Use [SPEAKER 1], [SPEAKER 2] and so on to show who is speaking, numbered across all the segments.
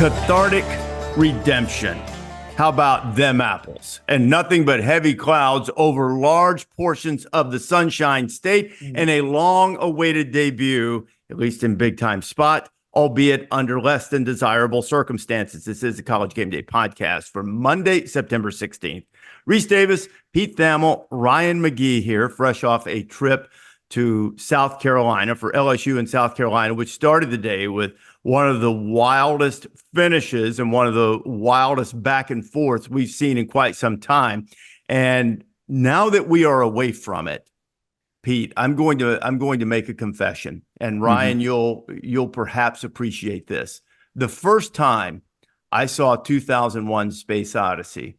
[SPEAKER 1] Cathartic redemption. How about them apples? And nothing but heavy clouds over large portions of the Sunshine State and a long-awaited debut, at least in big-time spot, albeit under less than desirable circumstances. This is the College Game Day podcast for Monday, September 16th. Rece Davis, Pete Thamel, Ryan McGee here, fresh off a trip to South Carolina for LSU in South Carolina, which started the day with one of the wildest finishes and one of the wildest back and forths we've seen in quite some time. And now that we are away from it, Pete, I'm going to make a confession. And Ryan, you'll perhaps appreciate this. The first time I saw 2001 Space Odyssey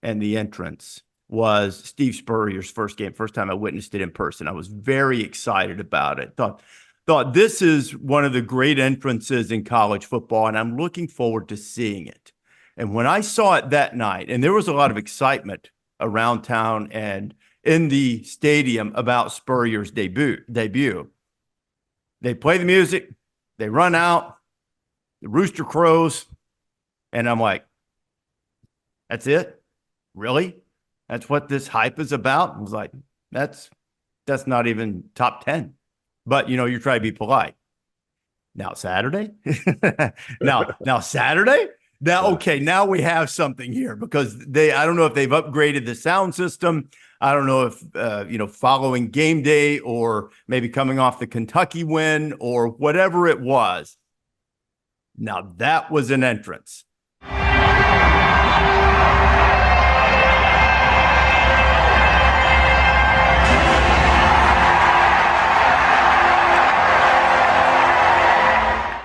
[SPEAKER 1] and the entrance was Steve Spurrier's first game. First time I witnessed it in person. I was very excited about it. Thought this is one of the great entrances in college football, and I'm looking forward to seeing it. And when I saw it that night, and there was a lot of excitement around town and in the stadium about Spurrier's debut. They play the music, they run out, the rooster crows, and I'm like, that's it? Really? That's what this hype is about? I was like, that's not even top 10. But, you're trying to be polite. Now Saturday? now Saturday? Now we have something here because I don't know if they've upgraded the sound system. I don't know if, following game day or maybe coming off the Kentucky win or whatever it was. Now that was an entrance.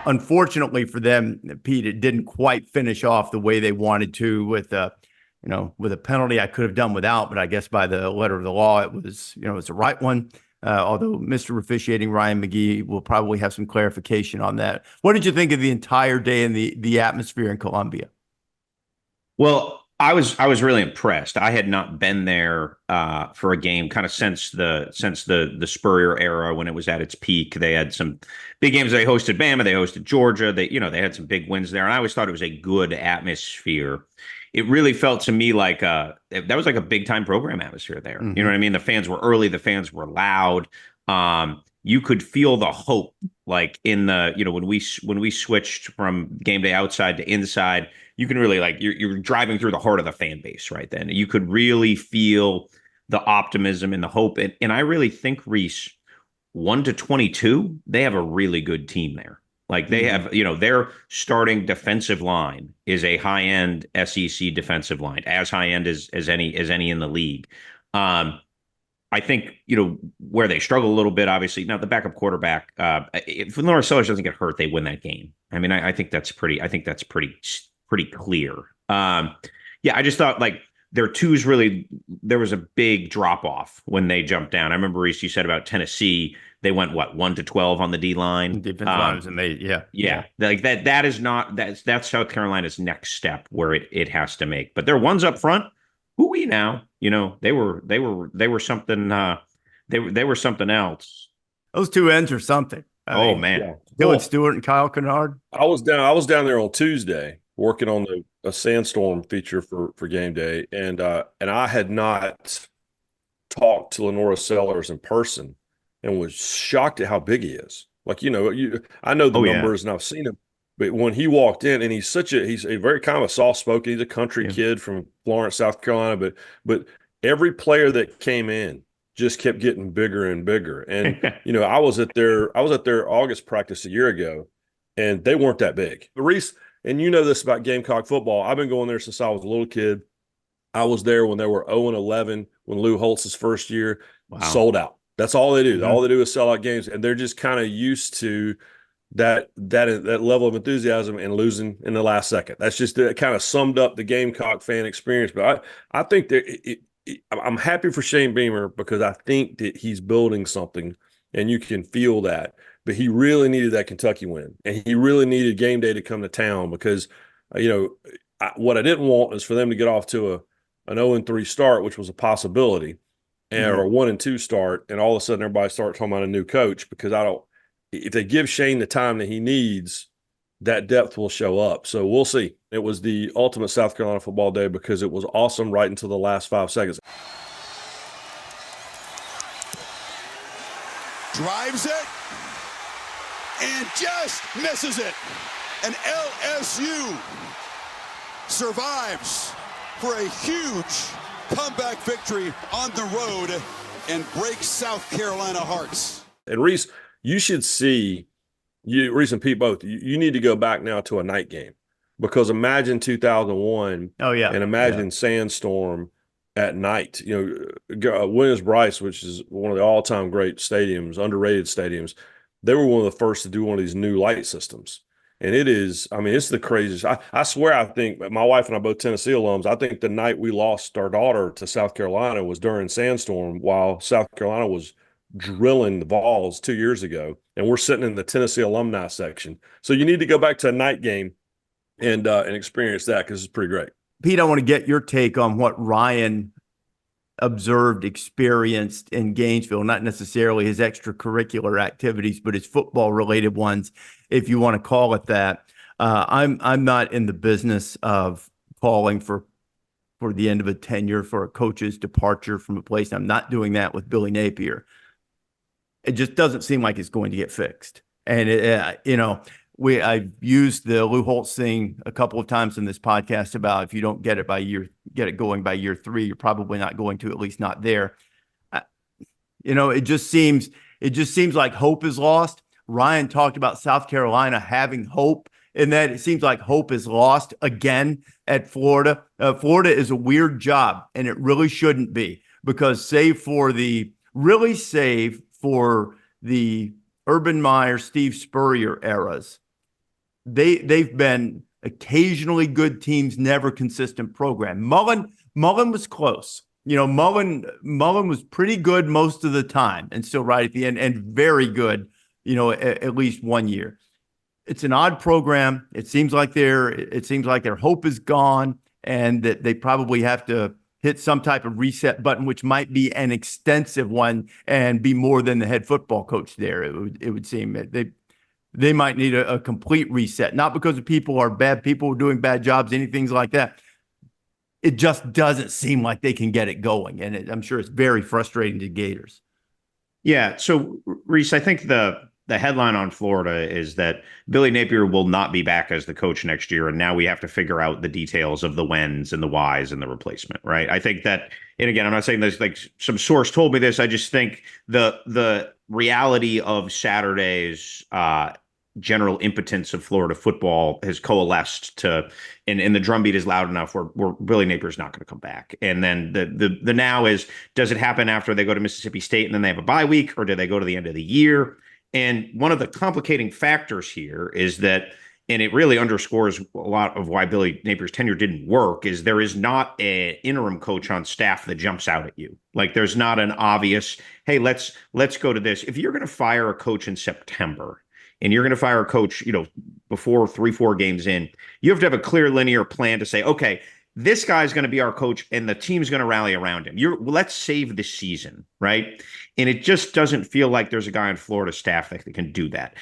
[SPEAKER 1] Unfortunately for them, Pete, it didn't quite finish off the way they wanted to with a penalty I could have done without, but I guess by the letter of the law, it was the right one. Although Mr. Officiating Ryan McGee will probably have some clarification on that. What did you think of the entire day and the atmosphere in Columbia?
[SPEAKER 2] Well, I was really impressed. I had not been there for a game kind of since the Spurrier era when it was at its peak. They had some big games. They hosted Bama, they hosted Georgia. They had some big wins there, and I always thought it was a good atmosphere. It really felt to me like that was like a big time program atmosphere there. Mm-hmm. You know what I mean? The fans were early, the fans were loud. You could feel the hope, like in the when we switched from game day outside to inside. You can really you're driving through the heart of the fan base right then. You could really feel the optimism and the hope. And I really think, Rece, 1-22, they have a really good team there. Like they have, their starting defensive line is a high-end SEC defensive line, as high-end as any in the league. I think, where they struggle a little bit, obviously. Now, the backup quarterback, if LaNorris Sellers doesn't get hurt, they win that game. I mean, I think that's pretty clear. I just thought their twos really, there was a big drop off when they jumped down. I remember, Rece, you said about Tennessee, they went 1-12 on the D line.
[SPEAKER 1] Defensive line was amazing. Yeah.
[SPEAKER 2] That is not, that's South Carolina's next step where it has to make. But their ones up front, hooey now, they were something. They were something else.
[SPEAKER 1] Those two ends are something.
[SPEAKER 2] Man.
[SPEAKER 1] Dylan Stewart and Kyle Kennard.
[SPEAKER 3] I was down there on Tuesday working on a sandstorm feature for Game Day, and I had not talked to LaNorris Sellers in person and was shocked at how big he is. I know the numbers and I've seen him, but when he walked in, and he's a very kind of a soft-spoken, he's a country kid from Florence, South Carolina, but every player that came in just kept getting bigger and bigger. And I was at their August practice a year ago, and they weren't that big. But Rece, and you know this about Gamecock football, I've been going there since I was a little kid. I was there when they were 0-11 when Lou Holtz's first year. Wow. Sold out. That's all they do. Mm-hmm. All they do is sell out games, and they're just kind of used to that level of enthusiasm and losing in the last second. That's just it kind of summed up the Gamecock fan experience. But I think that I'm happy for Shane Beamer because I think that he's building something, and you can feel that. But he really needed that Kentucky win, and he really needed Game Day to come to town because, what I didn't want is for them to get off to an 0-3 start, which was a possibility, or a 1-2 start, and all of a sudden everybody starts talking about a new coach because if they give Shane the time that he needs, that depth will show up. So we'll see. It was the ultimate South Carolina football day because it was awesome right until the last 5 seconds.
[SPEAKER 4] Drives it and just misses it. And LSU survives for a huge comeback victory on the road and breaks South Carolina hearts.
[SPEAKER 3] And Rece, you should see, Rece and Pete both, you need to go back now to a night game, because imagine 2001 and imagine Sandstorm at night. Williams-Brice, which is one of the all-time great stadiums, underrated stadiums, they were one of the first to do one of these new light systems. And it is, I mean, it's the craziest. I swear, I think my wife and I both Tennessee alums. I think the night we lost our daughter to South Carolina was during Sandstorm while South Carolina was drilling the balls 2 years ago. And we're sitting in the Tennessee alumni section. So you need to go back to a night game and experience that, because it's pretty great.
[SPEAKER 1] Pete, I want to get your take on what Ryan observed, experienced in Gainesville, not necessarily his extracurricular activities, but his football-related ones, if you want to call it that. I'm not in the business of calling for the end of a tenure, for a coach's departure from a place. I'm not doing that with Billy Napier. It just doesn't seem like it's going to get fixed. And I've used the Lou Holtz thing a couple of times in this podcast about if you don't get it going by year 3, you're probably not going to, at least not there. It just seems like hope is lost. Ryan talked about South Carolina having hope, and that it seems like hope is lost again at Florida. Florida is a weird job, and it really shouldn't be, because save for the Urban Meyer, Steve Spurrier eras, they've been occasionally good teams, never consistent program. Mullen was close. Mullen was pretty good most of the time, and still right at the end, and very good, at least one year. It's an odd program. It seems like their hope is gone, and that they probably have to hit some type of reset button, which might be an extensive one and be more than the head football coach there. It would seem they might need a complete reset, not because the people are bad, people doing bad jobs, anything like that. It just doesn't seem like they can get it going, and I'm sure it's very frustrating to Gators.
[SPEAKER 2] Yeah. So, Rece, I think the headline on Florida is that Billy Napier will not be back as the coach next year, and now we have to figure out the details of the whens and the whys and the replacement, right? I think that, and again, I'm not saying this like some source told me this. I just think the reality of Saturday's general impotence of Florida football has coalesced to, and the drumbeat is loud enough where Billy Napier's not going to come back. And then the now is, does it happen after they go to Mississippi State and then they have a bye week, or do they go to the end of the year? And one of the complicating factors here is that, and it really underscores a lot of why Billy Napier's tenure didn't work, is there is not an interim coach on staff that jumps out at you. Like, there's not an obvious, hey, let's go to this. If you're going to fire a coach in September, and you're going to fire a coach, before 3-4 games in, you have to have a clear linear plan to say, okay, this guy's going to be our coach and the team's going to rally around him. Let's save this season, right? And it just doesn't feel like there's a guy on Florida staff that can do that.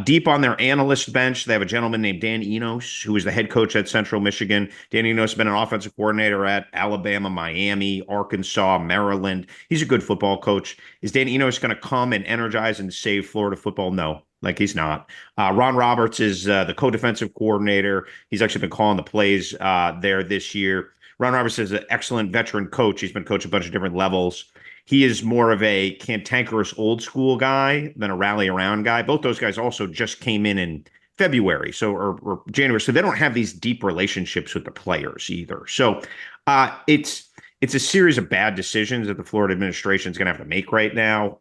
[SPEAKER 2] Deep on their analyst bench, they have a gentleman named Dan Enos, who is the head coach at Central Michigan. Dan Enos has been an offensive coordinator at Alabama, Miami, Arkansas, Maryland. He's a good football coach. Is Dan Enos going to come and energize and save Florida football? No. Like, he's not. Ron Roberts is the co-defensive coordinator. He's actually been calling the plays there this year. Ron Roberts is an excellent veteran coach. He's been coaching a bunch of different levels. He is more of a cantankerous old school guy than a rally around guy. Both those guys also just came in February, or January. So they don't have these deep relationships with the players either. So it's a series of bad decisions that the Florida administration is going to have to make right now.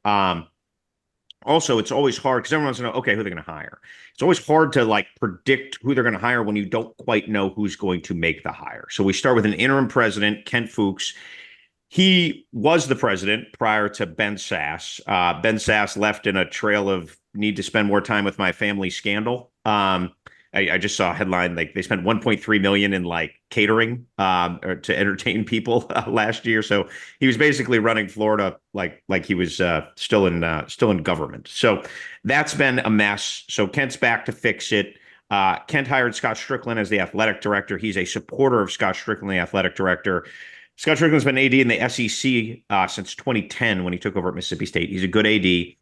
[SPEAKER 2] Also, it's always hard because everyone wants to know, okay, who they're going to hire. It's always hard to predict who they're going to hire when you don't quite know who's going to make the hire. So we start with an interim president, Kent Fuchs. He was the president prior to Ben Sass. Ben Sass left in a trail of need to spend more time with my family scandal. I just saw a headline, like they spent $1.3 million in catering to entertain people last year. So he was basically running Florida like he was still in government. So that's been a mess. So Kent's back to fix it. Kent hired Scott Strickland as the athletic director. He's a supporter of Scott Strickland, the athletic director. Scott Strickland's been AD in the SEC since 2010 when he took over at Mississippi State. He's a good AD.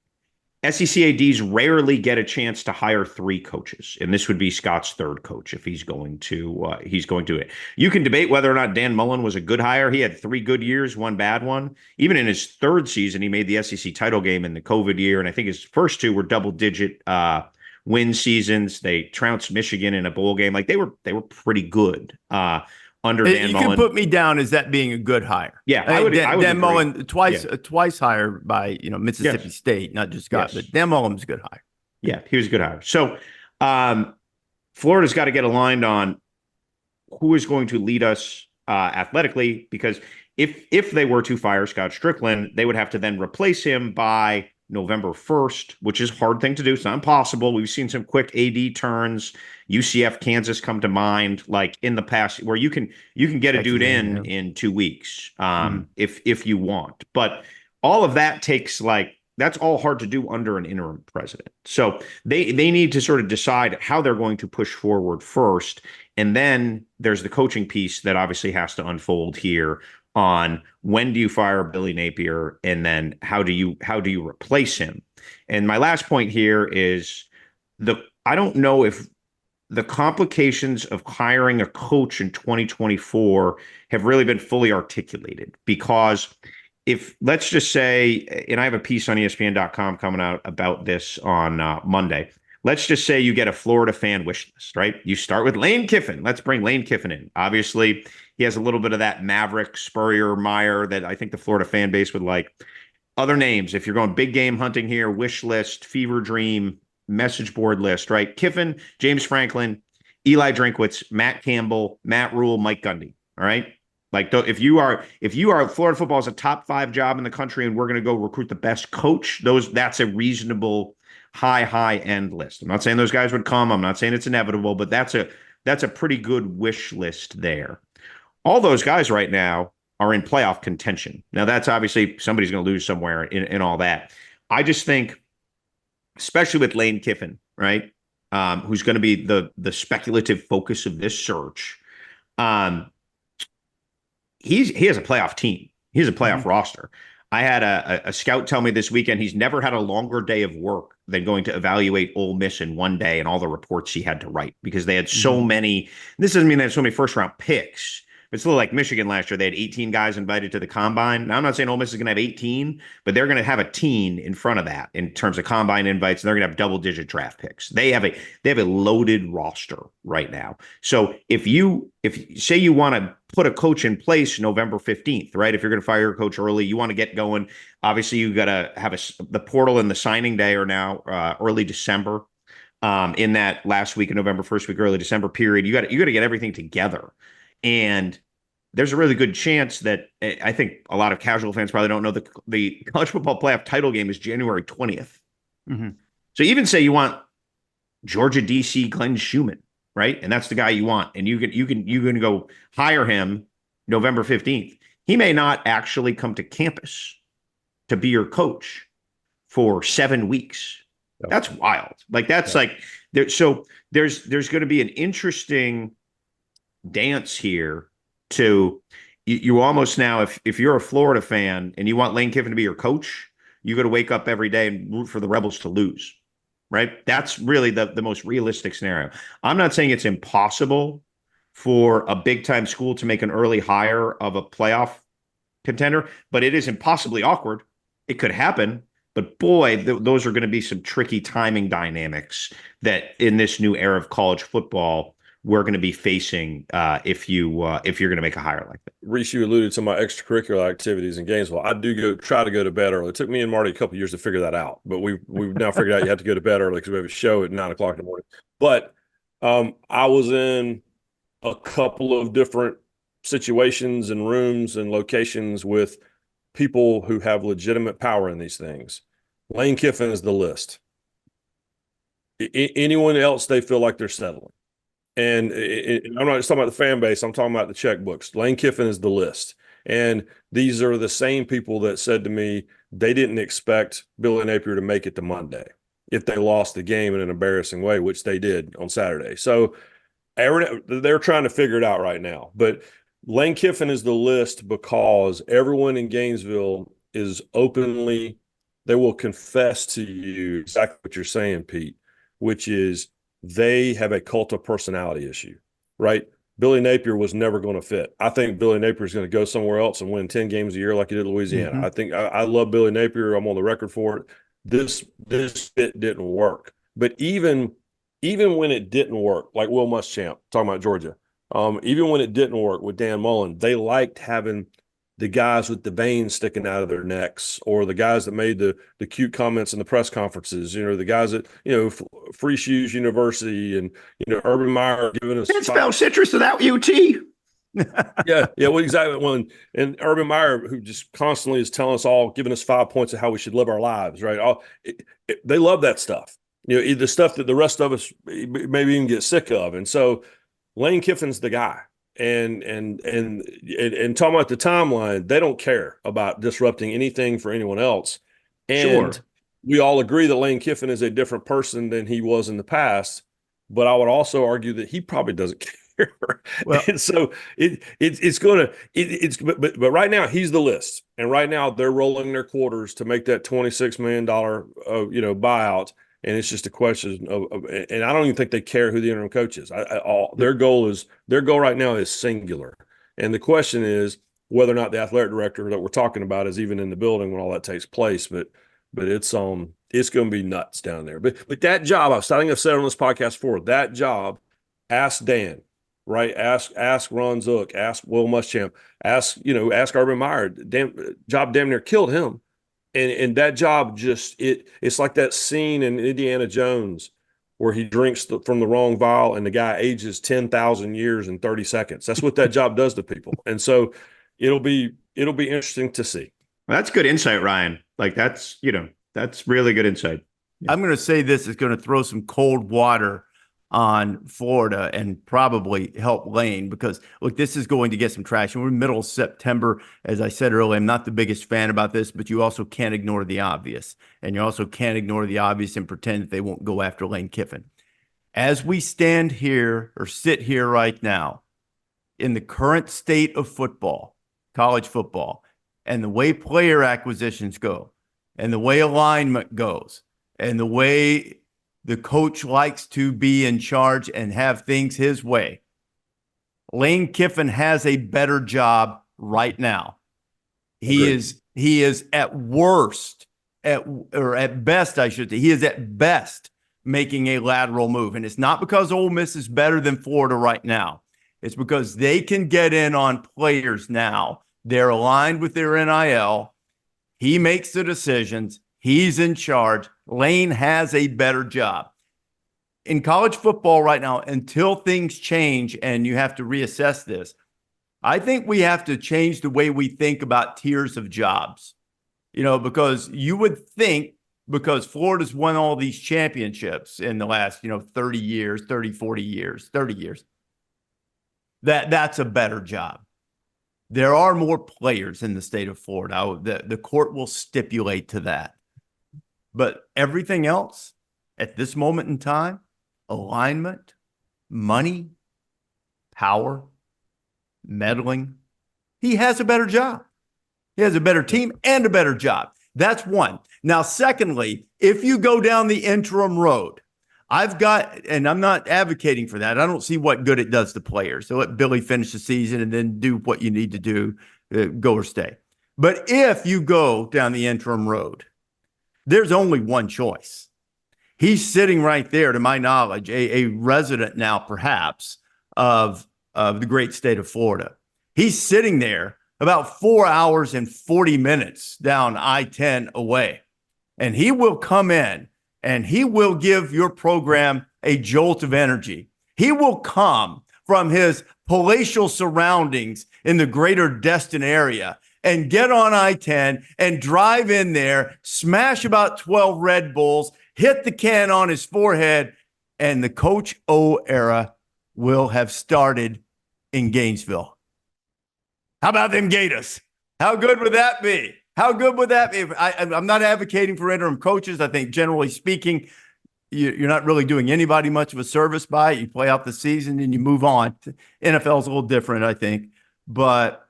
[SPEAKER 2] SEC ADs rarely get a chance to hire 3 coaches, and this would be Scott's 3rd coach if he's going to it. You can debate whether or not Dan Mullen was a good hire. He had 3 good years, 1 bad one. Even in his 3rd season, he made the SEC title game in the COVID year, and I think his first 2 were double-digit win seasons. They trounced Michigan in a bowl game. Like they were pretty good under Dan Mullen.
[SPEAKER 1] You can put me down as that being a good hire.
[SPEAKER 2] Yeah, I would.
[SPEAKER 1] Dan Mullen twice hired by Mississippi State, not just Scott, but Dan Mullen's a good hire.
[SPEAKER 2] Yeah, he was a good hire. So Florida's got to get aligned on who is going to lead us athletically, because if they were to fire Scott Strickland, they would have to then replace him by November 1st, which is a hard thing to do. It's not impossible. We've seen some quick AD turns. UCF, Kansas come to mind, like in the past, where you can get a dude in 2 weeks if you want. But all of that takes that's all hard to do under an interim president. So they need to sort of decide how they're going to push forward first. And then there's the coaching piece that obviously has to unfold here on when do you fire Billy Napier, and then how do you replace him? And my last point here is I don't know if the complications of hiring a coach in 2024 have really been fully articulated, because if, let's just say, and I have a piece on ESPN.com coming out about this on Monday. Let's just say you get a Florida fan wish list, right? You start with Lane Kiffin. Let's bring Lane Kiffin in. Obviously, he has a little bit of that Maverick, Spurrier, Meyer that I think the Florida fan base would like. Other names, if you're going big game hunting here, wish list, fever dream, message board list, right? Kiffin, James Franklin, Eli Drinkwitz, Matt Campbell, Matt Rule, Mike Gundy. All right. Like if you are Florida football is a top 5 job in the country and we're going to go recruit the best coach, that's a reasonable high end list. I'm not saying those guys would come. I'm not saying it's inevitable, but that's a pretty good wish list there. All those guys right now are in playoff contention. Now that's obviously somebody's going to lose somewhere in all that. I just think, especially with Lane Kiffin, right, who's going to be the speculative focus of this search. He has a playoff team. He has a playoff roster. I had a scout tell me this weekend he's never had a longer day of work than going to evaluate Ole Miss in one day and all the reports he had to write, because they had so many. This doesn't mean they had so many first-round picks. It's a little like Michigan last year. They had 18 guys invited to the combine. Now, I'm not saying Ole Miss is going to have 18, but they're going to have a teen in front of that in terms of combine invites, and they're going to have double-digit draft picks. They have a loaded roster right now. So if say you want to put a coach in place November 15th, right? If you're going to fire your coach early, you want to get going. Obviously, you got to have the portal and the signing day are now early December. In that last week of November, first week, early December period, you got to get everything together. And there's a really good chance that I think a lot of casual fans probably don't know the college football playoff title game is January 20th. So even say you want Georgia DC Glenn Schumann, right? And that's the guy you want. And you can go hire him November 15th. He may not actually come to campus to be your coach for 7 weeks. Yep. That's wild. Like that's like there. So there's going to be an interesting dance here to you almost now, if you're a Florida fan and you want Lane Kiffin to be your coach, you got to wake up every day and root for the Rebels to lose, right? That's really the most realistic scenario. I'm not saying it's impossible for a big time school to make an early hire of a playoff contender, but it is impossibly awkward. It could happen, but boy, those are going to be some tricky timing dynamics that in this new era of college football we're going to be facing if you're going to make a hire like that.
[SPEAKER 3] Rece, you alluded to my extracurricular activities in Gainesville. I do try to go to bed early. It took me and Marty a couple of years to figure that out, but we've now figured out you have to go to bed early because we have a show at 9:00 in the morning. But I was in a couple of different situations and rooms and locations with people who have legitimate power in these things. Lane Kiffin is the list. Anyone else, they feel like they're settling. And I'm not just talking about the fan base. I'm talking about the checkbooks. Lane Kiffin is the list. And these are the same people that said to me they didn't expect Billy Napier to make it to Monday. if they lost the game in an embarrassing way, which they did on Saturday. So they're trying to figure it out right now. But Lane Kiffin is the list because everyone in Gainesville is openly, they will confess to you exactly what you're saying, Pete, which is they have a cult of personality issue, right? Billy Napier was never going to fit. I think Billy Napier is going to go somewhere else and win 10 games a year like he did Louisiana.
[SPEAKER 1] Mm-hmm.
[SPEAKER 3] I think I love Billy Napier. I'm on the record for it. This fit didn't work. But even when it didn't work, like Will Muschamp, talking about Georgia, even when it didn't work with Dan Mullen, they liked having the guys with the veins sticking out of their necks, or the guys that made the cute comments in the press conferences, the guys that, Free Shoes University and, Urban Meyer giving us.
[SPEAKER 2] Can't spell citrus without UT.
[SPEAKER 3] Yeah, well, exactly. Well, and Urban Meyer, who just constantly is telling us all, giving us 5 points of how we should live our lives, right? They love that stuff. The stuff that the rest of us maybe even get sick of. And so Lane Kiffin's the guy. And talking about the timeline, they don't care about disrupting anything for anyone else. And
[SPEAKER 2] Sure.
[SPEAKER 3] We all agree that Lane Kiffin is a different person than he was in the past. But I would also argue that he probably doesn't care.
[SPEAKER 1] Well,
[SPEAKER 3] and so but right now he's the list. And right now they're rolling their quarters to make that $26 million buyout. And it's just a question of, and I don't even think they care who the interim coach is. Their goal right now is singular. And the question is whether or not the athletic director that we're talking about is even in the building when all that takes place. But it's going to be nuts down there. But that job, I think I've said on this podcast before, that job, ask Dan, right? Ask Ron Zook, ask Will Muschamp, ask Urban Meyer. Job damn near killed him. And that job it's like that scene in Indiana Jones where he drinks from the wrong vial and the guy ages 10,000 years in 30 seconds. That's what that job does to people. And so it'll be interesting to see.
[SPEAKER 2] Well, that's good insight, Ryan. Like that's really good insight.
[SPEAKER 1] I'm going to say this is going to throw some cold water on Florida and probably help Lane because, look, this is going to get some traction. We're in the middle of September. As I said earlier, I'm not the biggest fan about this, but you also can't ignore the obvious. And you also can't ignore the obvious and pretend that they won't go after Lane Kiffin. As we stand here or sit here right now, in the current state of football, college football, and the way player acquisitions go, and the way alignment goes, and the way the coach likes to be in charge and have things his way, Lane Kiffin has a better job right now. He is at worst, at best, I should say, he is at best making a lateral move. And it's not because Ole Miss is better than Florida right now. It's because they can get in on players now. They're aligned with their NIL. He makes the decisions. He's in charge. Lane has a better job. In college football right now, until things change and you have to reassess this, I think we have to change the way we think about tiers of jobs. Because you would think, because Florida's won all these championships in the last, 30 years, 30 years, that's a better job. There are more players in the state of Florida. The court will stipulate to that. But everything else at this moment in time, alignment, money, power, meddling, he has a better job. He has a better team and a better job. That's one. Now, secondly, if you go down the interim road, and I'm not advocating for that. I don't see what good it does to players. So let Billy finish the season and then do what you need to do, go or stay. But if you go down the interim road, there's only one choice. He's sitting right there, to my knowledge, a resident now, perhaps, of the great state of Florida. He's sitting there about 4 hours and 40 minutes down I-10 away. And he will come in and he will give your program a jolt of energy. He will come from his palatial surroundings in the greater Destin area and get on I-10 and drive in there, smash about 12 Red Bulls, hit the can on his forehead, and the Coach O era will have started in Gainesville. How about them Gators? How good would that be? How good would that be? I'm not advocating for interim coaches. I think generally speaking, you're not really doing anybody much of a service by it. You play out the season and you move on. NFL's a little different, I think, but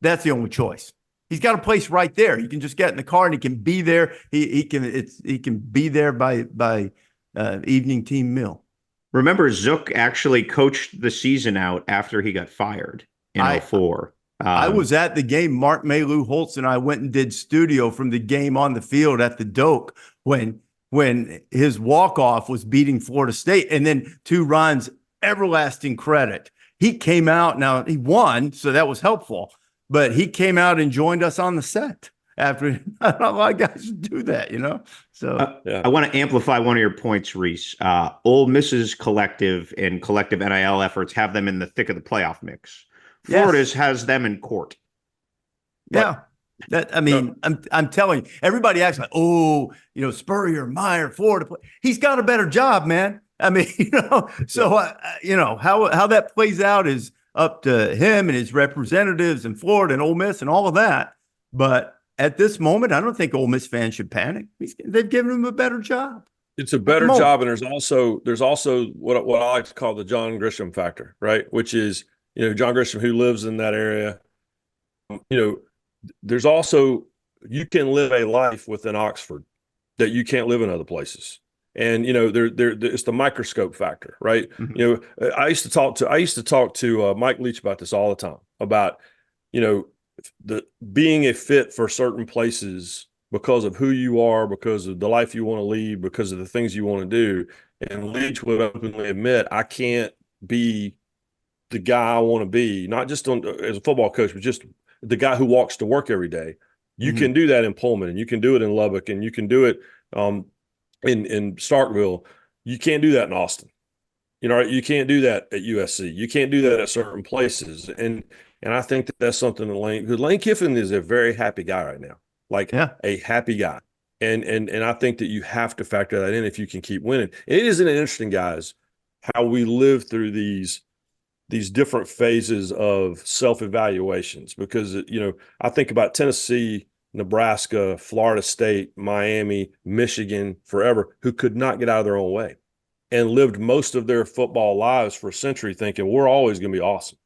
[SPEAKER 1] that's the only choice. He's got a place right there. He can just get in the car and he can be there. He can be there by evening team meal.
[SPEAKER 2] Remember, Zook actually coached the season out after he got fired in 2004.
[SPEAKER 1] I was at the game. Mark Maylou Holtz and I went and did studio from the game on the field at the Doak when his walk-off was beating Florida State. And then to Ron's everlasting credit, he came out. Now, he won, so that was helpful. But he came out and joined us on the set after. Not a lot of guys do that, you know? So
[SPEAKER 2] I want to amplify one of your points, Rece. Ole Miss's collective and collective NIL efforts have them in the thick of the playoff mix. Florida's has them in court.
[SPEAKER 1] Yeah. I'm telling you, everybody acts like, oh, you know, Spurrier, Meyer, Florida. He's got a better job, man. I mean, you know, so, you know, how that plays out is up to him and his representatives in Florida and Ole Miss and all of that. But at this moment, I don't think Ole Miss fans should panic. They've given him a better job.
[SPEAKER 3] It's a better job, and there's also what I like to call the John Grisham factor, right? Which is, you know, John Grisham, who lives in that area. You know, there's also, you can live a life within Oxford that you can't live in other places. And, you know, it's the microscope factor, right? Mm-hmm. You know, I used to talk to Mike Leach about this all the time, about, you know, being a fit for certain places because of who you are, because of the life you want to lead, because of the things you want to do. And Leach would openly admit, I can't be the guy I want to be, not just as a football coach, but just the guy who walks to work every day. You can do that in Pullman, and you can do it in Lubbock, and you can do it in Starkville. You can't do that in Austin. You know, you can't do that at USC. You can't do that at certain places. And I think that's something that Lane Kiffin is a very happy guy right now, a happy guy. And I think that you have to factor that in if you can keep winning. And it isn't interesting, guys, how we live through these different phases of self-evaluations, because, you know, I think about Tennessee, Nebraska, Florida State, Miami, Michigan, forever, who could not get out of their own way and lived most of their football lives for a century thinking we're always going to be awesome.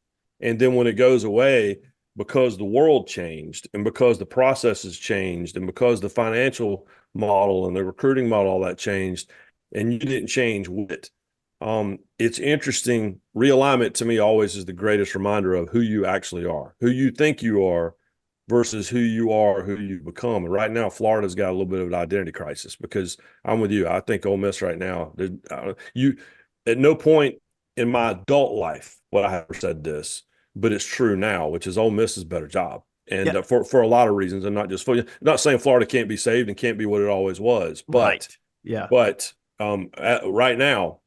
[SPEAKER 3] And then when it goes away, because the world changed and because the processes changed and because the financial model and the recruiting model, all that changed, and you didn't change with it. It's interesting. Realignment to me always is the greatest reminder of who you actually are, who you think you are versus who you are, who you become. And right now, Florida's got a little bit of an identity crisis, because I'm with you. I think Ole Miss right now, at no point in my adult life would I have ever said this, but it's true now, which is Ole Miss's better job. And for a lot of reasons, and not just for you. Not saying Florida can't be saved and can't be what it always was, but right now,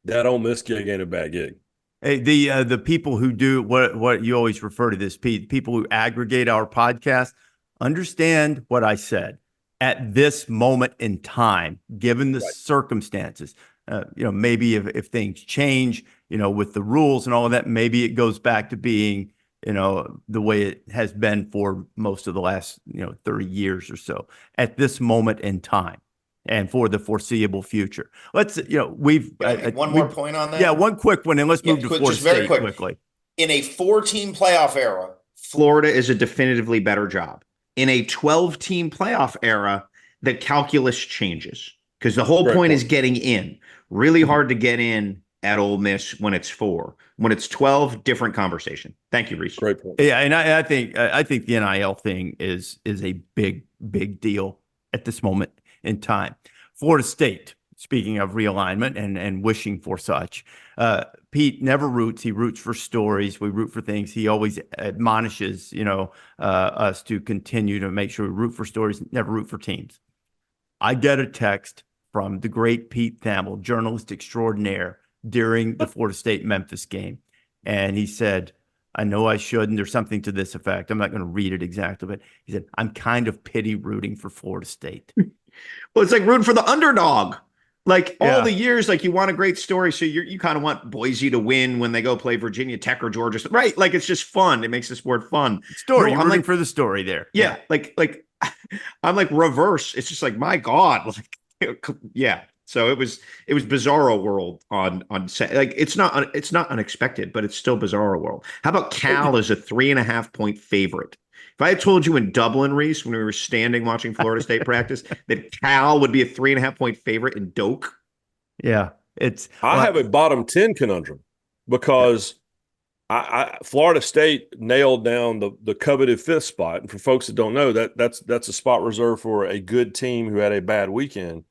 [SPEAKER 3] that Ole Miss gig ain't a bad gig.
[SPEAKER 1] Hey, the people who do what you always refer to this, people who aggregate our podcast, understand what I said. At this moment in time, given the circumstances, you know, maybe if things change, you know, with the rules and all of that, maybe it goes back to being, you know, the way it has been for most of the last, 30 years or so. At this moment in time, and for the foreseeable future. Let's, we've
[SPEAKER 5] one more point on that.
[SPEAKER 1] Yeah, one quick one, and let's move to Florida State quickly.
[SPEAKER 5] In a 4-team playoff era,
[SPEAKER 2] Florida is a definitively better job. In a 12-team playoff era, the calculus changes, because the whole point is getting in. Really hard to get in at Ole Miss when it's 4. When it's 12, different conversation. Thank you, Rece.
[SPEAKER 3] Great point.
[SPEAKER 1] Yeah, and I think the NIL thing is a big deal at this moment in time. Florida State, speaking of realignment and wishing for such, Pete never roots. He roots for stories. We root for things. He always admonishes, us to continue to make sure we root for stories, never root for teams. I get a text from the great Pete Thamel, journalist extraordinaire, during the Florida State-Memphis game. And he said, I know I shouldn't. There's something to this effect. I'm not going to read it exactly, but he said, I'm kind of pity rooting for Florida State.
[SPEAKER 2] Well, it's like rooting for the underdog. Like
[SPEAKER 1] Yeah.
[SPEAKER 2] all the years, like you want a great story, so you kind of want Boise to win when they go play Virginia Tech or Georgia, right? Like it's just fun. It makes the sport fun.
[SPEAKER 1] Story.
[SPEAKER 2] No,
[SPEAKER 1] You're
[SPEAKER 2] I'm
[SPEAKER 1] rooting
[SPEAKER 2] like,
[SPEAKER 1] for the story there.
[SPEAKER 2] yeah, like I'm like reverse. It's just like my God, like yeah. So it was Bizarro World on set. Like it's not unexpected, but it's still Bizarro World. How about Cal as a 3.5 point favorite? If I had told you in Dublin, Reese, when we were standing watching Florida State practice, that Cal would be a 3.5 point favorite in Doak.
[SPEAKER 1] Yeah. It's
[SPEAKER 3] I have a bottom 10 conundrum because Florida State nailed down the coveted fifth spot. And for folks that don't know, that's a spot reserved for a good team who had a bad weekend.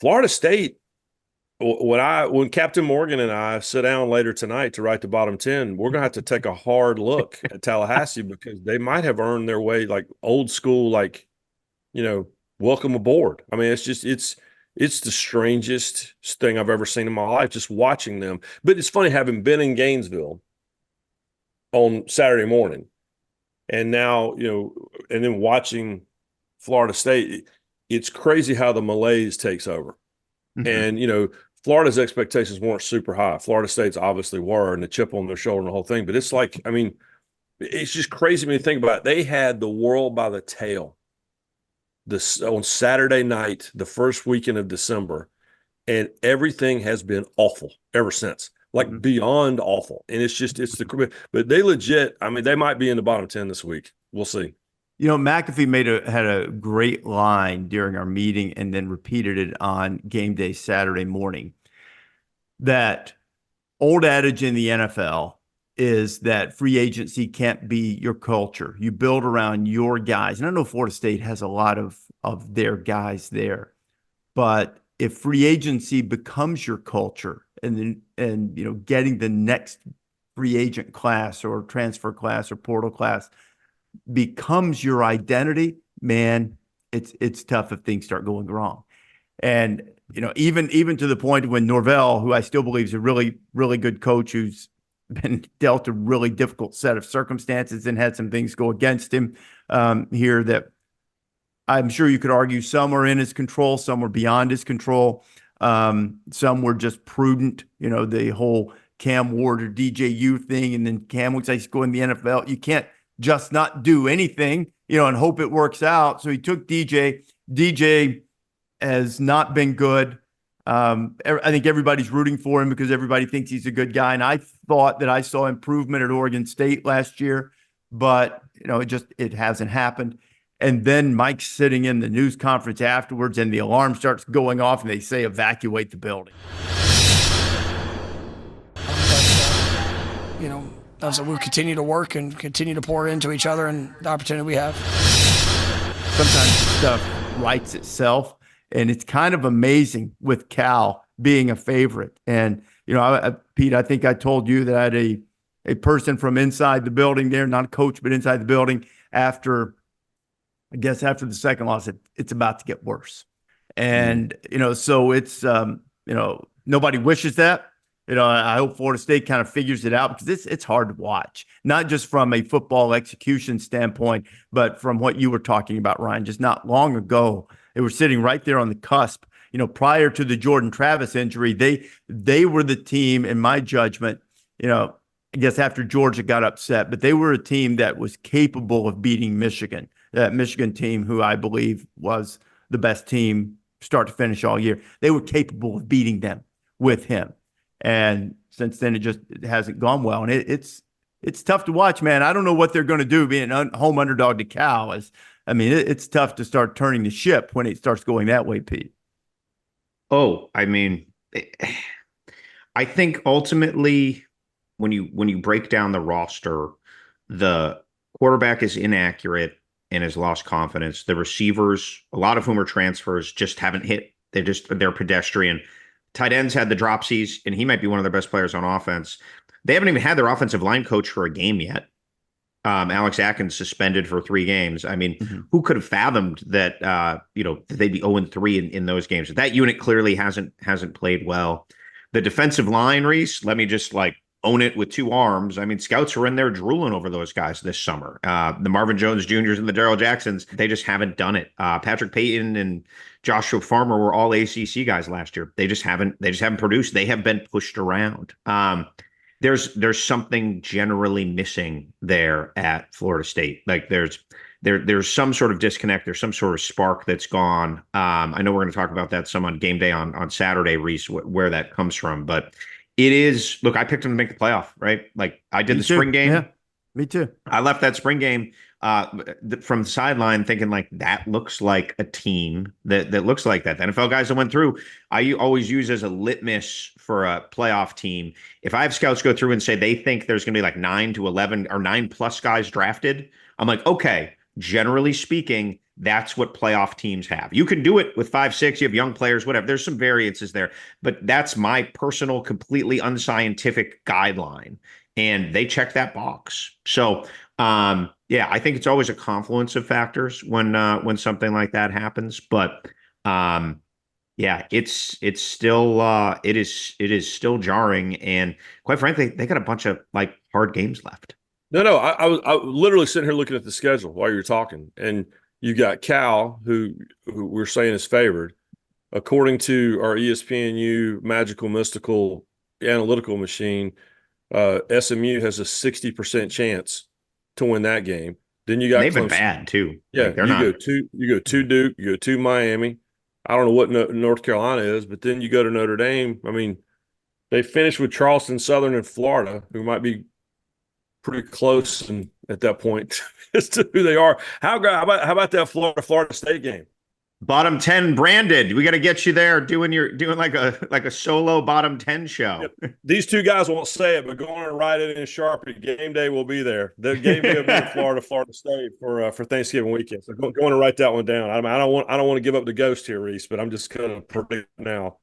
[SPEAKER 3] Florida State, when Captain Morgan and I sit down later tonight to write the bottom 10, we're going to have to take a hard look at Tallahassee because they might have earned their way like old school, like, welcome aboard. I mean, it's the strangest thing I've ever seen in my life, just watching them. But it's funny having been in Gainesville on Saturday morning and now, and then watching Florida State, it's crazy how the malaise takes over.
[SPEAKER 2] Mm-hmm.
[SPEAKER 3] And, Florida's expectations weren't super high. Florida State's obviously were, and the chip on their shoulder and the whole thing. But it's like, I mean, it's just crazy when you think about it. They had the world by the tail on Saturday night, the first weekend of December, and everything has been awful ever since, like beyond awful. And but they legit, I mean, they might be in the bottom 10 this week. We'll see.
[SPEAKER 1] McAfee had a great line during our meeting and then repeated it on game day Saturday morning. That old adage in the NFL is that free agency can't be your culture. You build around your guys. And I know Florida State has a lot of their guys there. But if free agency becomes your culture and getting the next free agent class or transfer class or portal class becomes your identity, man, it's tough if things start going wrong. And even to the point when Norvell, who I still believe is a really, really good coach who's been dealt a really difficult set of circumstances and had some things go against him here that I'm sure you could argue some are in his control, some were beyond his control. Some were just prudent, the whole Cam Ward or DJU thing. And then Cam looks like he's going to the NFL. You can't just not do anything, and hope it works out. So he took DJ. DJ has not been good. I think everybody's rooting for him because everybody thinks he's a good guy. And I thought that I saw improvement at Oregon State last year, but it hasn't happened. And then Mike's sitting in the news conference afterwards and the alarm starts going off and they say evacuate the building.
[SPEAKER 6] We'll continue to work and continue to pour into each other and the opportunity we have.
[SPEAKER 1] Sometimes stuff writes itself, and it's kind of amazing with Cal being a favorite. And, Pete, I think I told you that I had a person from inside the building there, not a coach, but inside the building after the second loss, it's about to get worse. And, so it's, nobody wishes that. I hope Florida State kind of figures it out because it's hard to watch, not just from a football execution standpoint, but from what you were talking about, Ryan. Just not long ago, they were sitting right there on the cusp. Prior to the Jordan Travis injury, they were the team, in my judgment, I guess after Georgia got upset, but they were a team that was capable of beating Michigan, that Michigan team who I believe was the best team start to finish all year. They were capable of beating them with him. And since then, it hasn't gone well. And it's tough to watch, man. I don't know what they're going to do being a home underdog to Cal. It's tough to start turning the ship when it starts going that way, Pete.
[SPEAKER 2] Oh, I mean, I think ultimately when you break down the roster, the quarterback is inaccurate and has lost confidence. The receivers, a lot of whom are transfers, just haven't hit. They're pedestrian. Tight ends had the dropsies, and he might be one of their best players on offense. They haven't even had their offensive line coach for a game yet. Alex Atkins suspended for 3 games. I mean, who could have fathomed that? They'd be 0-3 in those games. That unit clearly hasn't played well. The defensive line, Reese. Let me just own it with two arms. I mean, scouts were in there drooling over those guys this summer. The Marvin Jones Juniors and the Darrell Jacksons, they just haven't done it. Patrick Payton and Joshua Farmer were all ACC guys last year. They just haven't produced. They have been pushed around. There's something generally missing there at Florida State. Like there's some sort of disconnect. There's some sort of spark that's gone. I know we're going to talk about that some on game day on Saturday, Rece, where that comes from. But it is, look, I picked them to make the playoff, right? Like I did the spring game.
[SPEAKER 1] Yeah, me too.
[SPEAKER 2] I left that spring game from the sideline thinking like that looks like a team that looks like that. The NFL guys that went through, I always use as a litmus for a playoff team. If I have scouts go through and say they think there's going to be like 9 to 11 or 9+ guys drafted, I'm like, okay, generally speaking, that's what playoff teams have. You can do it with 5, 6, you have young players, whatever. There's some variances there, but that's my personal, completely unscientific guideline. And they check that box. So, yeah, I think it's always a confluence of factors when something like that happens. But yeah, it's still it is still jarring, and quite frankly, they got a bunch of like hard games left.
[SPEAKER 3] No, I was literally sitting here looking at the schedule while you were talking, and you got Cal, who we're saying is favored, according to our ESPNU magical mystical analytical machine. SMU has a 60% chance to win that game. Then you got
[SPEAKER 2] they've
[SPEAKER 3] Clemson.
[SPEAKER 2] been bad too.
[SPEAKER 3] Yeah,
[SPEAKER 2] like, they're
[SPEAKER 3] you
[SPEAKER 2] not.
[SPEAKER 3] go to Duke, you go to Miami. I don't know what North Carolina is, but then you go to Notre Dame. I mean, they finished with Charleston Southern and Florida, who might be pretty close and at that point as to who they are. How about that Florida State game?
[SPEAKER 2] Bottom 10 branded. We got to get you there doing like a solo bottom 10 show.
[SPEAKER 3] Yep. These two guys won't say it, but go on and write it in Sharpie. Game day will be there. The game day will be in Florida State for Thanksgiving weekend. So go on and write that one down. I don't want to give up the ghost here, Rece, but I'm just going to predict now.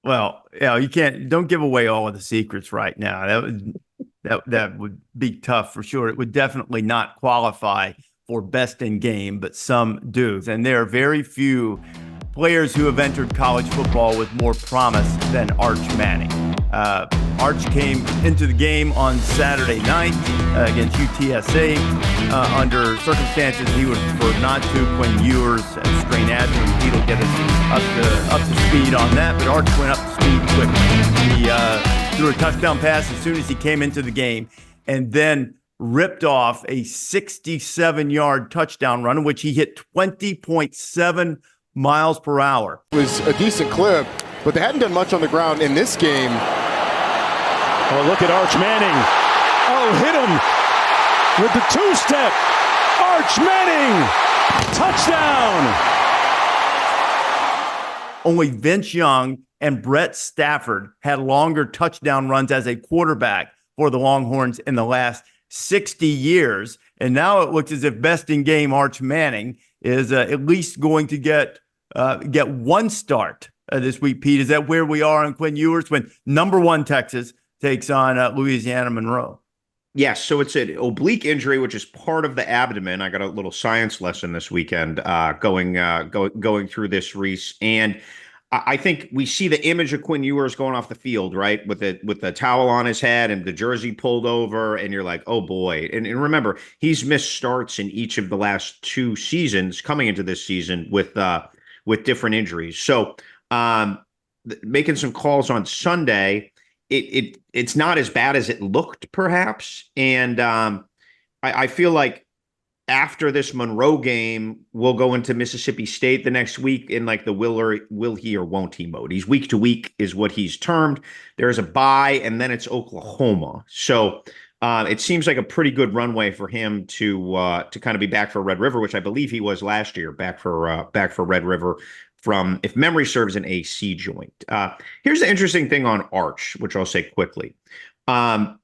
[SPEAKER 1] Well, yeah, don't give away all of the secrets right now. That would be tough for sure. It would definitely not qualify for best in game, but some do. And there are very few players who have entered college football with more promise than Arch Manning. Arch came into the game on Saturday night against UTSA under circumstances he would prefer not to. Quinn Ewers and Strain Adams, he'll get us up to speed on that, but Arch went up to speed quickly. He threw a touchdown pass as soon as he came into the game, and then ripped off a 67-yard touchdown run in which he hit 20.7 miles per hour.
[SPEAKER 7] It was a decent clip, but they hadn't done much on the ground in this game.
[SPEAKER 8] Oh, look at Arch Manning. Oh, hit him with the two-step. Arch Manning, touchdown.
[SPEAKER 1] Only Vince Young and Brett Stafford had longer touchdown runs as a quarterback for the Longhorns in the last 60 years. And now it looks as if best in game Arch Manning is at least going to get one start this week. Pete, is that where we are on Quinn Ewers when number 1 Texas takes on Louisiana Monroe?
[SPEAKER 2] Yes, so it's an oblique injury, which is part of the abdomen. I got a little science lesson this weekend going through this, Rece, and I think we see the image of Quinn Ewers going off the field, right, with the towel on his head and the jersey pulled over, and you're like, oh boy. And remember, he's missed starts in each of the last 2 seasons coming into this season with different injuries. So making some calls on Sunday, it's not as bad as it looked, perhaps. And I feel like after this Monroe game, we'll go into Mississippi State the next week in like the will he or won't he mode. He's week to week is what he's termed. There's a bye, and then it's Oklahoma. So it seems like a pretty good runway for him to kind of be back for Red River, which I believe he was last year, back for Red River from, if memory serves, an AC joint. Here's the interesting thing on Arch, which I'll say quickly. And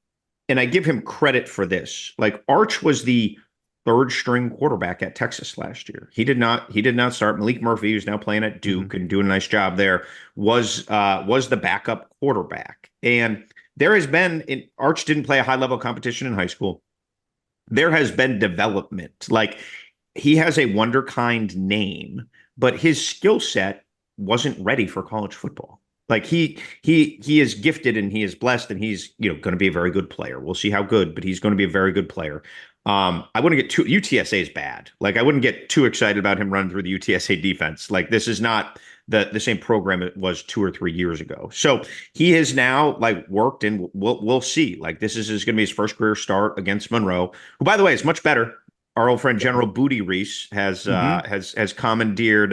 [SPEAKER 2] I give him credit for this. Like, Arch was the 3rd string quarterback at Texas last year. He did not start. Malik Murphy, who's now playing at Duke and doing a nice job there, was the backup quarterback. And there has been, Arch didn't play a high level competition in high school. There has been development. Like, he has a wonderkind name, but his skill set wasn't ready for college football. Like he is gifted and he is blessed and he's going to be a very good player. We'll see how good, but he's going to be a very good player. I wouldn't get too UTSA is bad. Like I wouldn't get too excited about him running through the UTSA defense. Like this is not the same program it was 2 or 3 years ago. So he has now like worked and we'll see. Like this is going to be his first career start against Monroe, who by the way is much better. Our old friend General Booty Reese has commandeered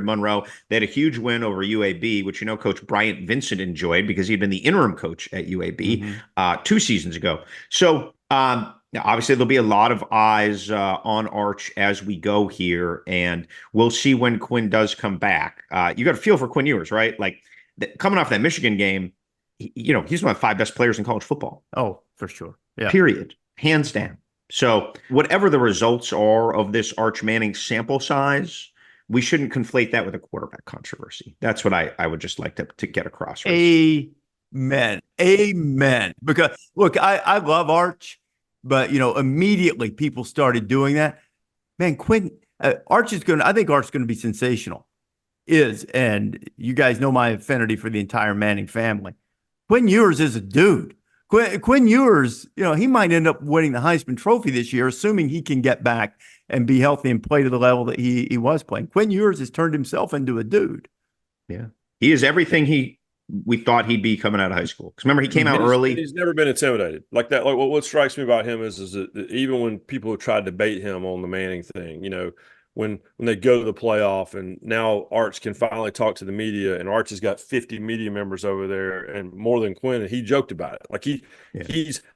[SPEAKER 2] Monroe. They had a huge win over UAB, which Coach Bryant Vincent enjoyed because he'd been the interim coach at UAB 2 seasons ago. So obviously there'll be a lot of eyes on Arch as we go here, and we'll see when Quinn does come back. You got a feel for Quinn Ewers, right? Like coming off that Michigan game, he's one of the 5 best players in college football.
[SPEAKER 1] Oh, for sure. Yeah.
[SPEAKER 2] Period. Hands down. So whatever the results are of this Arch Manning sample size, we shouldn't conflate that with a quarterback controversy. That's what I would just like to get across.
[SPEAKER 1] Amen. Amen. Because look, I love Arch, but immediately people started doing that. Man, Quinn, Arch is I think Arch is going to be sensational. And you guys know my affinity for the entire Manning family. Quinn Ewers is a dude. Quinn Ewers, he might end up winning the Heisman Trophy this year, assuming he can get back and be healthy and play to the level that he was playing. Quinn Ewers has turned himself into a dude.
[SPEAKER 2] Yeah. He is everything we thought he'd be coming out of high school. Because remember, he came out early.
[SPEAKER 3] He's never been intimidated like that. Like what strikes me about him is that even when people have tried to bait him on the Manning thing, when they go to the playoff and now Arch can finally talk to the media, and Arch has got 50 media members over there and more than Quinn, and he joked about it. Like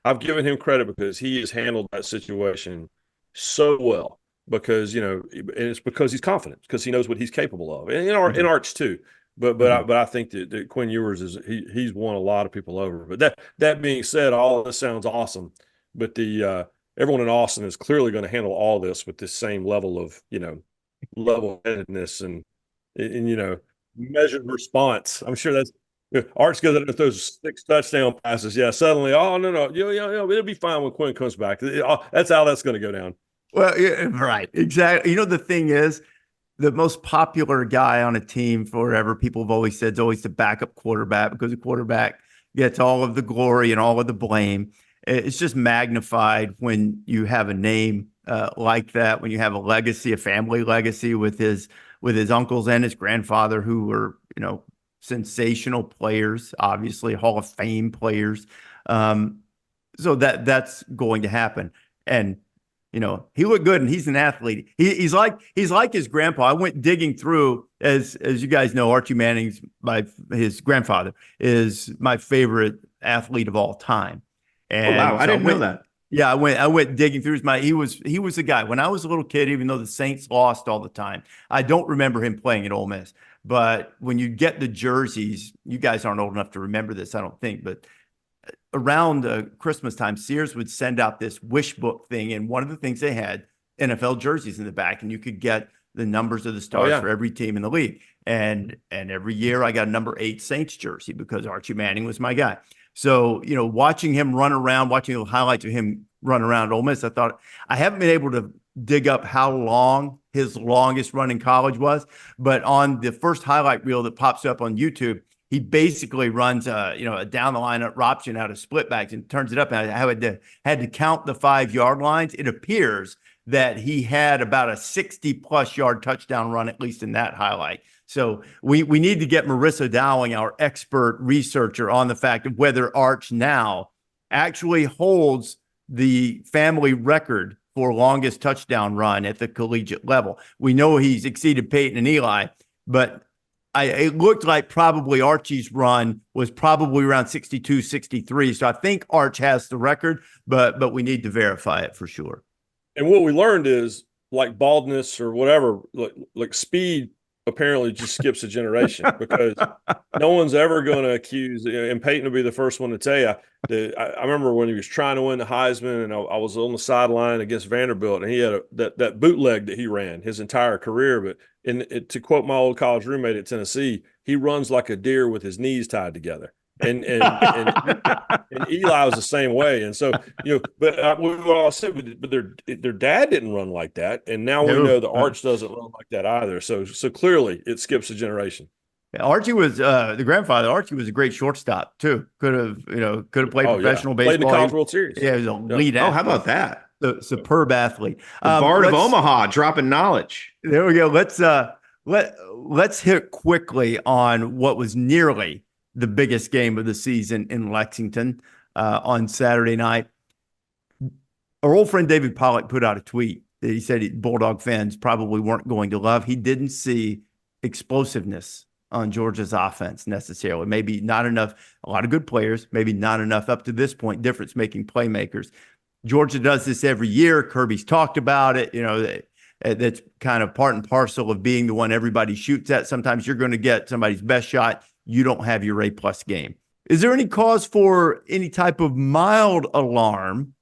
[SPEAKER 3] I've given him credit because he has handled that situation so well because, and it's because he's confident because he knows what he's capable of, and in Arch too. But I think that Quinn Ewers he's won a lot of people over. But that being said, all of this sounds awesome, but everyone in Austin is clearly going to handle all this with this same level of, level-headedness and measured response. I'm sure that's Arch goes out with those 6 touchdown passes. Yeah, suddenly, no, it'll be fine when Quinn comes back. That's how that's going to go down.
[SPEAKER 1] Well, yeah, right, exactly. The thing is, the most popular guy on a team forever, people have always said, is always the backup quarterback because the quarterback gets all of the glory and all of the blame. It's just magnified when you have a name like that, when you have a legacy, a family legacy with his uncles and his grandfather who were, sensational players, obviously Hall of Fame players. So that's going to happen. And, he looked good and he's an athlete. He's like his grandpa. I went digging through, as you guys know, Archie Manning's his grandfather is my favorite athlete of all time. And
[SPEAKER 2] wow, I didn't know that.
[SPEAKER 1] Yeah, I went digging through he was the guy. When I was a little kid, even though the Saints lost all the time, I don't remember him playing at Ole Miss. But when you get the jerseys, you guys aren't old enough to remember this, I don't think, but around Christmas time, Sears would send out this wish book thing, and one of the things they had NFL jerseys in the back, and you could get the numbers of the stars for every team in the league. And every year I got a number 8 Saints jersey because Archie Manning was my guy. So, watching him run around, watching the highlights of him run around Ole Miss, I thought, I haven't been able to dig up how long his longest run in college was, but on the first highlight reel that pops up on YouTube, he basically runs a down the line option out of split backs and turns it up. And I had to count the 5-yard lines. It appears that he had about a 60+ yard touchdown run, at least in that highlight. So we need to get Marissa Dowling, our expert researcher, on the fact of whether Arch now actually holds the family record for longest touchdown run at the collegiate level. We know he's exceeded Peyton and Eli, but it looked like probably Archie's run was probably around 62, 63. So I think Arch has the record, but we need to verify it for sure.
[SPEAKER 3] And what we learned is, like baldness or whatever, like speed apparently just skips a generation because no one's ever going to accuse, and Peyton will be the first one to tell you, I remember when he was trying to win the Heisman and I was on the sideline against Vanderbilt and he had that bootleg that he ran his entire career. But to quote my old college roommate at Tennessee, he runs like a deer with his knees tied together. And Eli was the same way. And so, but we all said, but their dad didn't run like that. And now we know the Arch doesn't run like that either. So clearly it skips a generation.
[SPEAKER 1] Archie was the grandfather. Archie was a great shortstop too. Could have played professional baseball.
[SPEAKER 3] Played in the College World Series.
[SPEAKER 1] Yeah, he was a lead
[SPEAKER 2] Oh,
[SPEAKER 1] athlete.
[SPEAKER 2] how about that?
[SPEAKER 1] Superb athlete.
[SPEAKER 2] The Bard of Omaha dropping knowledge.
[SPEAKER 1] There we go. Let's hit quickly on what was nearly the biggest game of the season in Lexington on Saturday night. Our old friend David Pollack put out a tweet that he said Bulldog fans probably weren't going to love. He didn't see explosiveness on Georgia's offense necessarily. Maybe not enough, a lot of good players, maybe not enough up to this point, difference-making playmakers. Georgia does this every year. Kirby's talked about it. That's kind of part and parcel of being the one everybody shoots at. Sometimes you're going to get somebody's best shot. You don't have your A-plus game. Is there any cause for any type of mild alarm?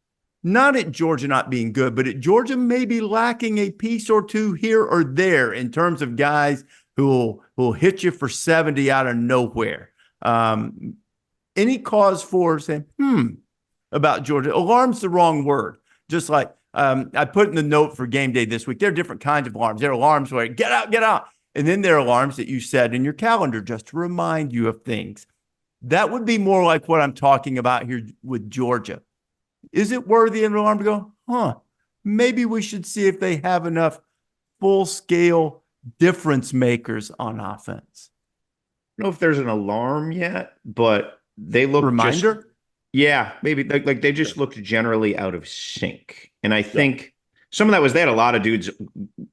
[SPEAKER 1] Not at Georgia not being good, but at Georgia maybe lacking a piece or two here or there in terms of guys who will hit you for 70 out of nowhere. Any cause for saying, about Georgia? Alarm's the wrong word. Just like I put in the note for game day this week, there are different kinds of alarms. There are alarms where get out. And then there are alarms that you set in your calendar just to remind you of things. That would be more like what I'm talking about here with Georgia. Is it worthy of an alarm to go, maybe we should see if they have enough full-scale difference makers on offense?
[SPEAKER 2] I don't know if there's an alarm yet, but they look
[SPEAKER 1] reminder.
[SPEAKER 2] Yeah, maybe like they just looked generally out of sync. And I think some of that was they had a lot of dudes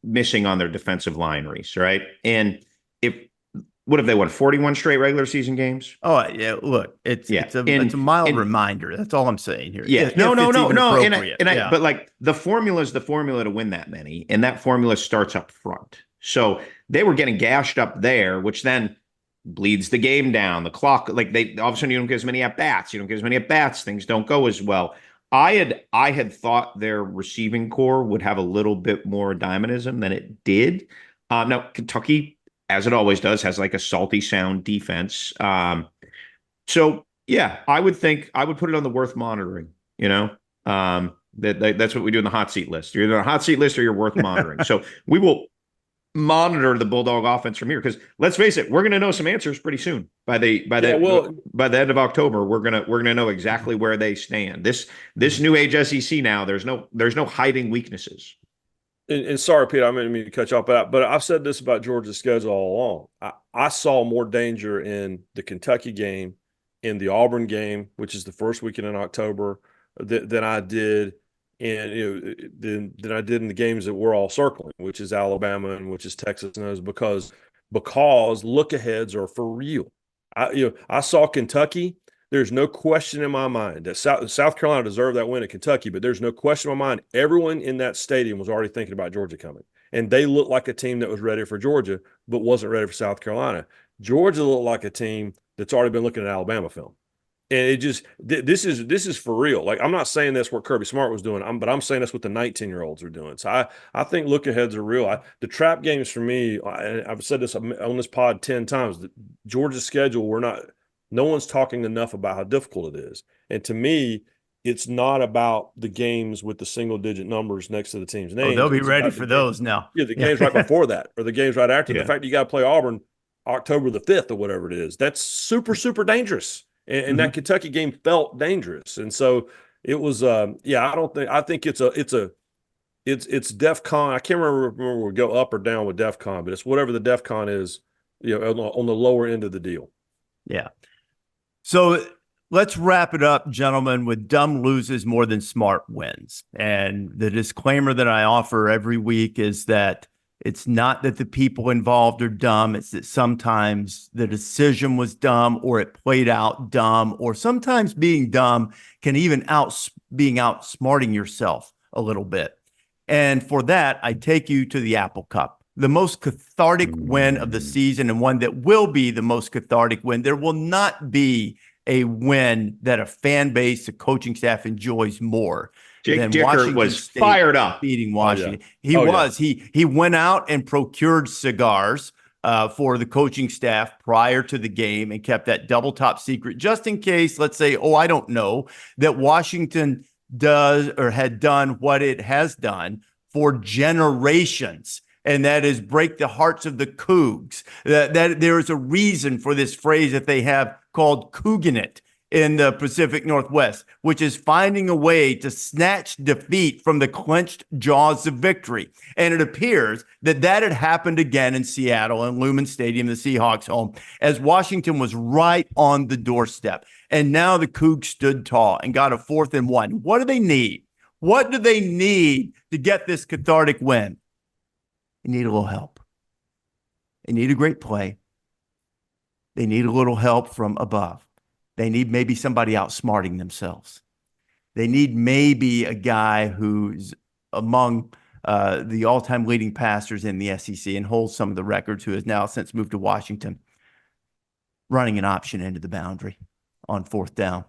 [SPEAKER 2] missing on their defensive line, Rece, right? And what have they won? 41 straight regular season games?
[SPEAKER 1] Oh, yeah. Look, it's a mild reminder. That's all I'm saying here.
[SPEAKER 2] Yeah. No.
[SPEAKER 1] Yeah.
[SPEAKER 2] But like the formula is the formula to win that many. And that formula starts up front. So they were getting gashed up there, which then bleeds the game down. The clock, like all of a sudden you don't get as many at bats. Things don't go as well. I had thought their receiving core would have a little bit more dynamism than it did. Now Kentucky, as it always does, has like a salty sound defense. So yeah, I would put it on the worth monitoring, that's what we do in the hot seat list. You're either on a hot seat list or you're worth monitoring. So we will monitor the Bulldog offense from here, because let's face it, we're going to know some answers pretty soon. By the end of October, we're gonna know exactly where they stand. This new age SEC now, there's no hiding weaknesses.
[SPEAKER 3] And sorry, Pete, I didn't mean to cut you off, but I've said this about Georgia's schedule all along. I saw more danger in the Kentucky game, in the Auburn game, which is the first weekend in October, than I did than I did in the games that we're all circling, which is Alabama and which is Texas and those, because look aheads are for real. I saw Kentucky. There's no question in my mind that South Carolina deserved that win at Kentucky, but there's no question in my mind everyone in that stadium was already thinking about Georgia coming. And they looked like a team that was ready for Georgia, but wasn't ready for South Carolina. Georgia looked like a team that's already been looking at Alabama film. And it just this is for real. Like, I'm not saying that's what Kirby Smart was doing, but I'm saying that's what the 19-year-olds are doing. So I think look aheads are real. The trap games for me, I've said this on this pod 10 times, that Georgia's schedule, no one's talking enough about how difficult it is. And to me, it's not about the games with the single-digit numbers next to the team's name.
[SPEAKER 1] They'll be ready for those now.
[SPEAKER 3] Yeah, the games right before that, or the games right after. The fact that you got to play Auburn October the 5th or whatever it is, that's super, super dangerous. And that Kentucky game felt dangerous. And so it was, I think it's DEFCON. I can't remember we go up or down with DEFCON, but it's whatever the DEFCON is, on the lower end of the deal.
[SPEAKER 1] Yeah. So let's wrap it up, gentlemen, with dumb loses more than smart wins. And the disclaimer that I offer every week is that it's not that the people involved are dumb. It's that sometimes the decision was dumb, or it played out dumb, or sometimes being dumb can even being outsmarting yourself a little bit. And for that, I take you to the Apple Cup, the most cathartic win of the season, and one that will be the most cathartic win. There will not be a win that a fan base, a coaching staff enjoys more.
[SPEAKER 2] Jake Dicker was fired up
[SPEAKER 1] beating Washington. Yeah. He went out and procured cigars for the coaching staff prior to the game and kept that double top secret just in case, let's say, I don't know, that Washington does or had done what it has done for generations. and that is break the hearts of the Cougs. That there is a reason for this phrase that they have called Couging it in the Pacific Northwest, which is finding a way to snatch defeat from the clenched jaws of victory. And it appears that that had happened again in Seattle and Lumen Stadium, the Seahawks' home, as Washington was right on the doorstep. And now the Cougs stood tall and got a 4th and 1. What do they need? What do they need to get this cathartic win? They need a little help. They need a great play. They need a little help from above. They need maybe somebody outsmarting themselves. They need maybe a guy who's among the all-time leading passers in the SEC and holds some of the records, who has now since moved to Washington, running an option into the boundary on 4th down.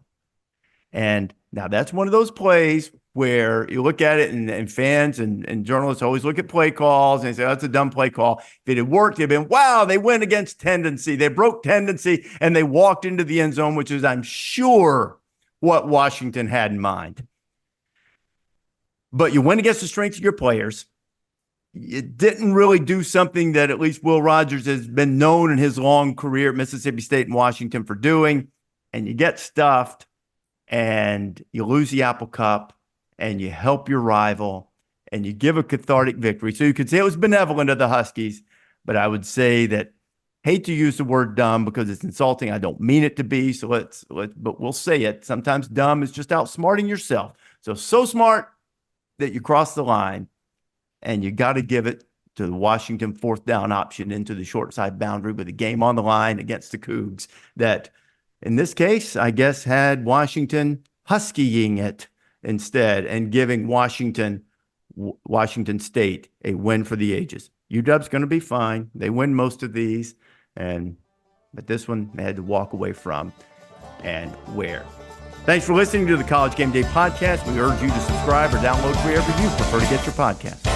[SPEAKER 1] And now that's one of those plays where you look at it and fans and journalists always look at play calls and say, oh, that's a dumb play call. If it had worked, it'd been, wow, they went against tendency. They broke tendency and they walked into the end zone, which is, I'm sure, what Washington had in mind. But you went against the strength of your players. You didn't really do something that at least Will Rogers has been known in his long career at Mississippi State and Washington for doing. And you get stuffed and you lose the Apple Cup and you help your rival and you give a cathartic victory. So you could say it was benevolent of the Huskies, but I would say that, hate to use the word dumb because it's insulting. I don't mean it to be. So but we'll say it. Sometimes dumb is just outsmarting yourself. So smart that you cross the line, and you got to give it to the Washington 4th down option into the short side boundary with a game on the line against the Cougs that, in this case, I guess had Washington huskying it instead and giving Washington State a win for the ages. UW's going to be fine. They win most of these, but this one they had to walk away from and wear. Thanks for listening to the College Game Day podcast. We urge you to subscribe or download wherever you prefer to get your podcast.